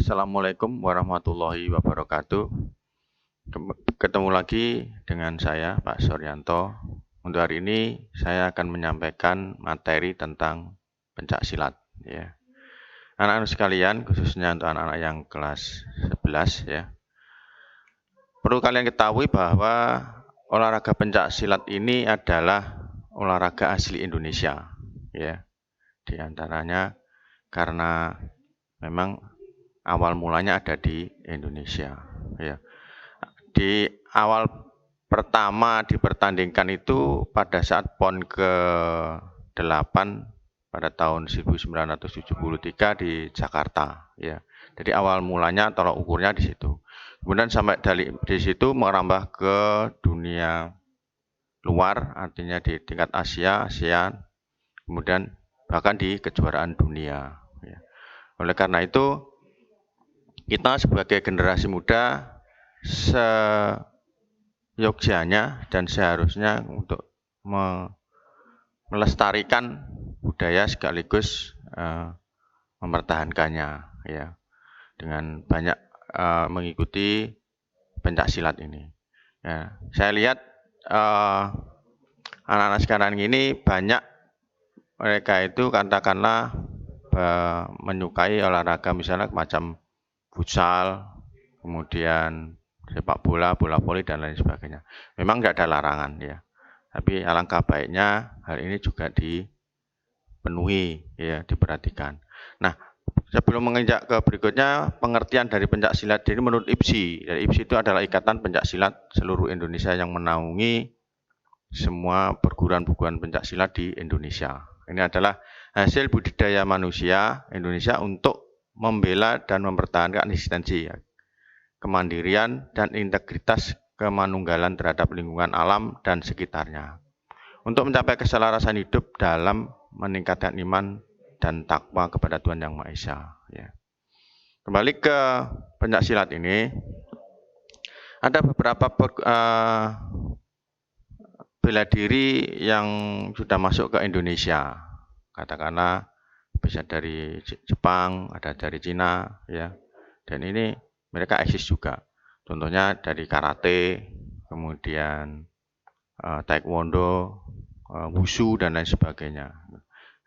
Assalamualaikum warahmatullahi wabarakatuh. Ketemu lagi dengan saya, Pak Suryanto. Untuk hari ini saya akan menyampaikan materi tentang pencak silat. Ya. Anak-anak sekalian, khususnya untuk anak-anak yang kelas 11, ya. Perlu kalian ketahui bahwa olahraga pencak silat ini adalah olahraga asli Indonesia. Ya. Di antaranya karena memang awal mulanya ada di Indonesia. Ya. Di awal pertama dipertandingkan itu pada saat PON ke-8 pada tahun 1973 di Jakarta. Ya. Jadi awal mulanya tolak ukurnya di situ. Kemudian sampai di situ merambah ke dunia luar, artinya di tingkat Asia, ASEAN, kemudian bahkan di kejuaraan dunia. Ya. Oleh karena itu, kita sebagai generasi muda seyogyanya dan seharusnya untuk melestarikan budaya sekaligus mempertahankannya, ya, dengan banyak mengikuti pencak silat ini. Ya, saya lihat anak-anak sekarang ini banyak mereka itu katakanlah menyukai olahraga misalnya macam futsal, kemudian sepak bola, bola voli, dan lain sebagainya. Memang tidak ada larangan, ya. Tapi alangkah baiknya hal ini juga dipenuhi, ya, diperhatikan. Nah, sebelum menginjak ke berikutnya, pengertian dari pencak silat ini menurut IPSI. Dari IPSI itu adalah Ikatan Pencak Silat seluruh Indonesia yang menaungi semua perguruan-perguruan pencak silat di Indonesia. Ini adalah hasil budidaya manusia Indonesia untuk membela dan mempertahankan eksistensi, kemandirian, dan integritas kemanunggalan terhadap lingkungan alam dan sekitarnya. Untuk mencapai keselarasan hidup dalam meningkatkan iman dan takwa kepada Tuhan Yang Maha Esa. Ya. Kembali ke pencak silat ini, ada beberapa bela diri yang sudah masuk ke Indonesia. Katakanlah bisa dari Jepang, ada dari Cina, ya. Dan ini mereka eksis juga. Contohnya dari karate, kemudian taekwondo, wushu, dan lain sebagainya.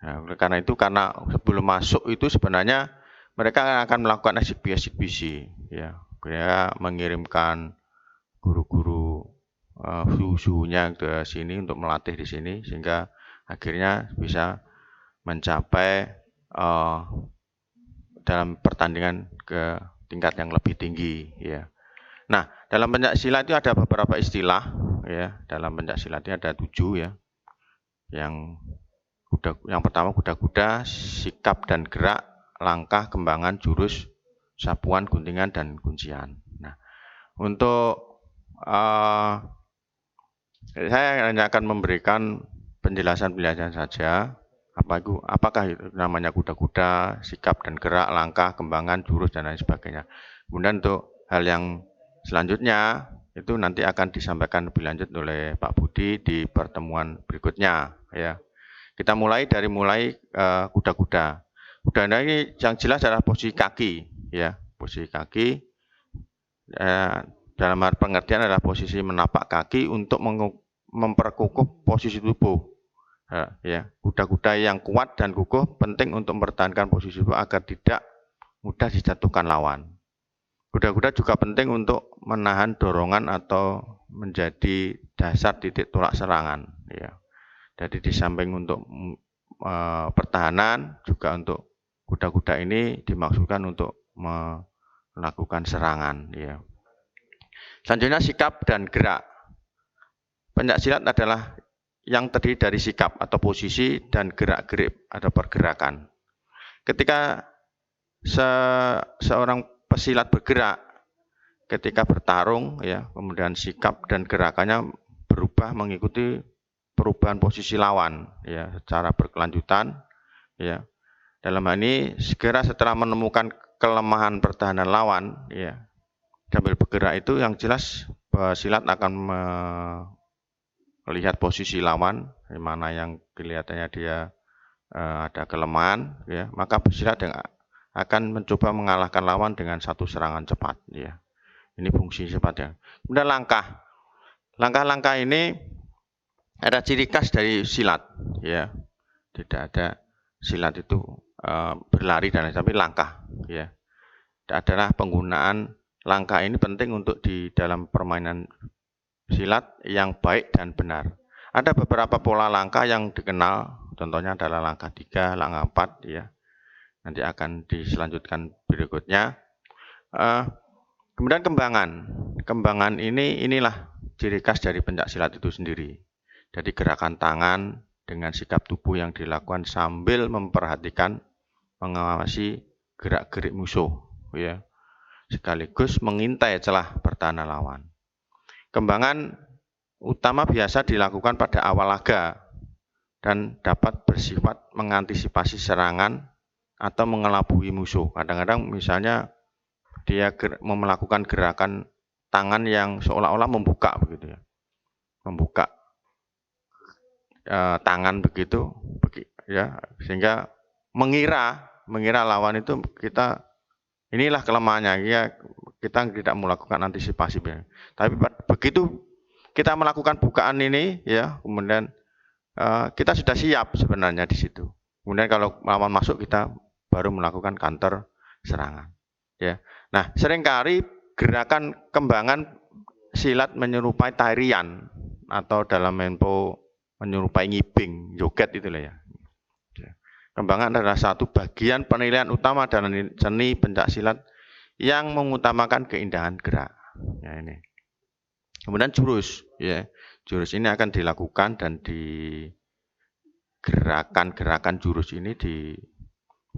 Nah, karena itu, karena sebelum masuk itu sebenarnya mereka akan melakukan eksibisi, ya. Mereka mengirimkan guru-guru wushunya ke sini untuk melatih di sini, sehingga akhirnya bisa mencapai dalam pertandingan ke tingkat yang lebih tinggi, ya. Nah, dalam pencak silat itu ada beberapa istilah, ya. Dalam pencak silat ini ada 7, ya. Yang pertama kuda-kuda, sikap dan gerak, langkah, kembangan, jurus, sapuan, guntingan, dan kuncian. Nah, untuk saya hanya akan memberikan penjelasan-penjelasan saja. Apakah itu namanya kuda-kuda, sikap dan gerak, langkah, kembangan, jurus, dan lain sebagainya. Kemudian untuk hal yang selanjutnya itu nanti akan disampaikan lebih lanjut oleh Pak Budi di pertemuan berikutnya, ya. Kita mulai dari kuda-kuda. Kuda ini yang jelas adalah posisi kaki, ya. Posisi kaki dalam hal pengertian adalah posisi menapak kaki untuk memperkukuh posisi tubuh. Ya, kuda-kuda yang kuat dan kukuh penting untuk mempertahankan posisi tubuh agar tidak mudah dijatuhkan lawan. Kuda-kuda juga penting untuk menahan dorongan atau menjadi dasar titik tolak serangan. Ya. Jadi di samping untuk pertahanan, juga untuk kuda-kuda ini dimaksudkan untuk melakukan serangan. Ya. Selanjutnya sikap dan gerak. Pencak silat adalah yang terdiri dari sikap atau posisi dan gerak-gerik atau pergerakan. Ketika seorang pesilat bergerak, ketika bertarung, ya, kemudian sikap dan gerakannya berubah mengikuti perubahan posisi lawan, ya, secara berkelanjutan, ya. Dalam hal ini segera setelah menemukan kelemahan pertahanan lawan, ya, sambil bergerak itu yang jelas silat akan melihat posisi lawan, di mana yang kelihatannya dia ada kelemahan, ya, maka bersilat akan mencoba mengalahkan lawan dengan satu serangan cepat, ya. Ini fungsi cepatnya. Kemudian langkah-langkah ini ada ciri khas dari silat, ya. Tidak ada silat itu berlari dan lain, tapi langkah, ya. Adalah penggunaan langkah ini penting untuk di dalam permainan silat yang baik dan benar. Ada beberapa pola langkah yang dikenal, contohnya adalah langkah 3, langkah 4, ya. Nanti akan diselanjutkan berikutnya. Kemudian kembangan inilah ciri khas dari pencak silat itu sendiri. Jadi gerakan tangan dengan sikap tubuh yang dilakukan sambil memperhatikan, mengawasi gerak-gerik musuh, ya, sekaligus mengintai celah pertahanan lawan. Kembangan utama biasa dilakukan pada awal laga dan dapat bersifat mengantisipasi serangan atau mengelabui musuh. Kadang-kadang misalnya dia melakukan gerakan tangan yang seolah-olah membuka begitu, ya. Membuka tangan begitu, ya, sehingga mengira lawan itu inilah kelemahannya, ya, kita tidak melakukan antisipasi. Tapi begitu kita melakukan bukaan ini, ya, kemudian kita sudah siap sebenarnya di situ. Kemudian kalau lawan masuk, kita baru melakukan counter serangan, ya. Nah, seringkali gerakan kembangan silat menyerupai tarian atau dalam tempo menyerupai ngibing, joget itulah, ya. Kembangan adalah satu bagian penilaian utama dalam seni pencak silat yang mengutamakan keindahan gerak. Ya, ini. Kemudian jurus, ya. Jurus ini akan dilakukan dan di gerakan jurus ini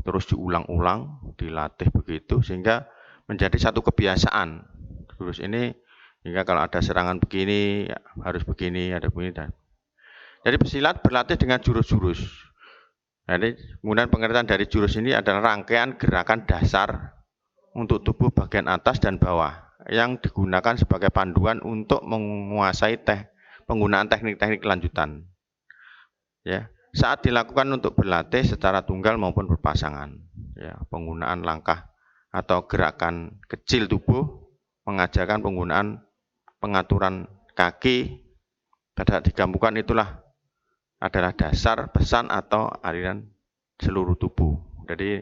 terus diulang-ulang, dilatih begitu sehingga menjadi satu kebiasaan. Jurus ini hingga kalau ada serangan begini, ya, harus begini, ada begini. Jadi pesilat berlatih dengan jurus-jurus. Jadi kemudian pengertian dari jurus ini adalah rangkaian gerakan dasar untuk tubuh bagian atas dan bawah yang digunakan sebagai panduan untuk menguasai penggunaan teknik-teknik lanjutan. Ya, saat dilakukan untuk berlatih secara tunggal maupun berpasangan. Ya, penggunaan langkah atau gerakan kecil tubuh mengajarkan penggunaan pengaturan kaki pada digabungkan itulah adalah dasar pesan atau aliran seluruh tubuh. Jadi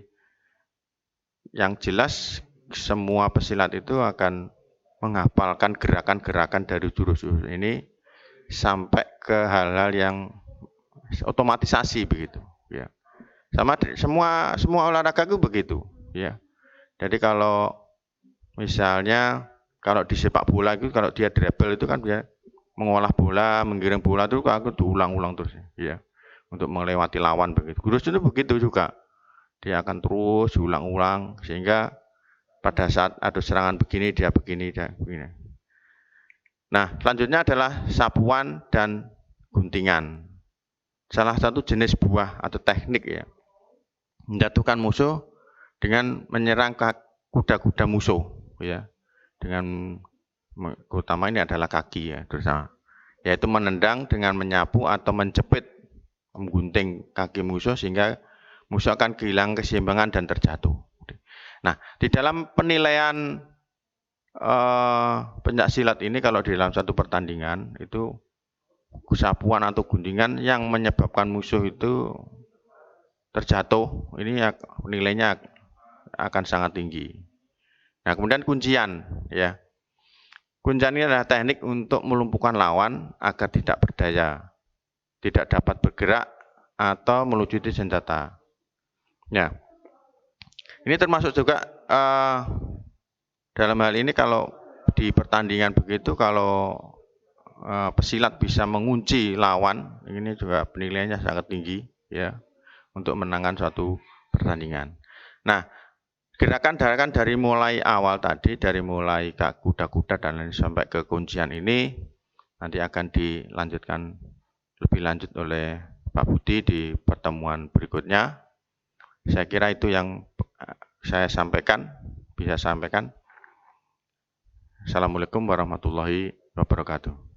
yang jelas semua pesilat itu akan menghafalkan gerakan-gerakan dari jurus-jurus ini sampai ke hal-hal yang otomatisasi begitu, ya. Sama semua olahraga itu begitu, ya. Jadi kalau misalnya kalau di sepak bola itu kalau dia dribble itu kan dia mengolah bola, menggiring bola itu aku diulang-ulang terus, ya. Untuk melewati lawan begitu. Jurus itu begitu juga. Dia akan terus diulang-ulang sehingga pada saat ada serangan begini dia begini dan begini. Nah, selanjutnya adalah sapuan dan guntingan. Salah satu jenis buah atau teknik, ya, menjatuhkan musuh dengan menyerang kuda-kuda musuh, ya, dengan utama ini adalah kaki, ya, terutama, yaitu menendang dengan menyapu atau menjepit, menggunting kaki musuh sehingga musuh akan kehilangan keseimbangan dan terjatuh. Nah, di dalam penilaian pencak silat ini kalau di dalam satu pertandingan itu sapuan atau guntingan yang menyebabkan musuh itu terjatuh, ini nilainya akan sangat tinggi. Nah, kemudian kuncian, ya. Kuncian ini adalah teknik untuk melumpuhkan lawan agar tidak berdaya, tidak dapat bergerak atau melucuti senjata. Ya, ini termasuk juga dalam hal ini kalau di pertandingan begitu, kalau pesilat bisa mengunci lawan, ini juga penilaiannya sangat tinggi, ya, untuk menangkan suatu pertandingan. Nah, gerakan-gerakan dari mulai awal tadi, dari mulai kuda-kuda dan lain sampai ke kuncian ini nanti akan dilanjutkan lebih lanjut oleh Pak Budi di pertemuan berikutnya. Saya kira itu yang saya bisa sampaikan. Assalamualaikum warahmatullahi wabarakatuh.